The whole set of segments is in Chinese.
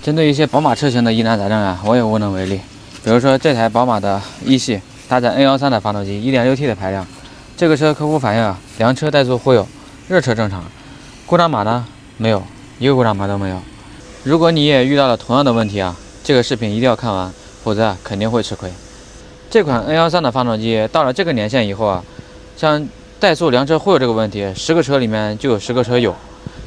针对一些宝马车型的疑难杂症啊，我也无能为力。比如说这台宝马的一系搭载 N13的发动机 1.6T 的排量，这个车客户反映啊，凉车怠速忽悠，热车正常，故障码呢没有，一个故障码都没有。如果你也遇到了同样的问题啊，这个视频一定要看完，否则肯定会吃亏。这款 N13的发动机到了这个年限以后啊，像怠速凉车忽悠这个问题，10个车里面就有10个车有。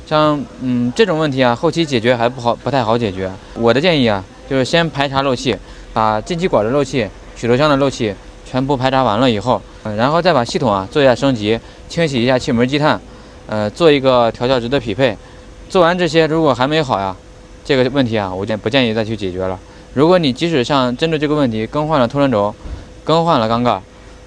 像这种问题啊，后期解决还不太好解决。我的建议啊，就是先排查漏气，把进气管的漏气、曲轴箱的漏气全部排查完了以后，然后再把系统啊做一下升级，清洗一下气门积碳，做一个调校值的匹配。做完这些，如果还没好呀，这个问题啊，我不建议再去解决了。如果你即使像针对这个问题更换了凸轮轴，更换了缸盖，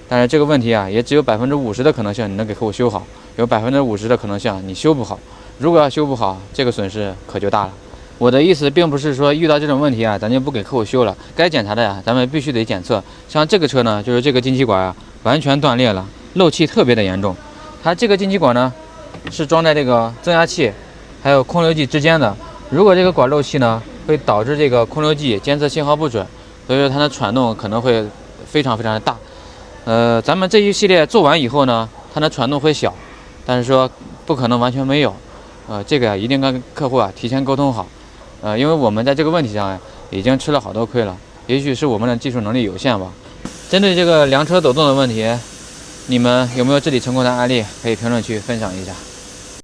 但是这个问题啊，也只有50%的可能性你能给客户修好，有50%的可能性你修不好。如果要修不好，这个损失可就大了。我的意思并不是说遇到这种问题啊，咱就不给客户修了，该检查的呀，咱们必须得检测。像这个车呢，就是这个进气管啊，完全断裂了，漏气特别的严重。它这个进气管呢，是装在这个增压器还有空流计之间的。如果这个管漏气呢，会导致这个空流计监测信号不准，所以说它的传动可能会非常的大。咱们这一系列做完以后呢，它的传动会小，但是说不可能完全没有。这个呀，一定跟客户啊提前沟通好。因为我们在这个问题上呀，已经吃了好多亏了，也许是我们的技术能力有限吧。针对这个凉车抖动的问题，你们有没有治理成功的案例？可以评论区分享一下。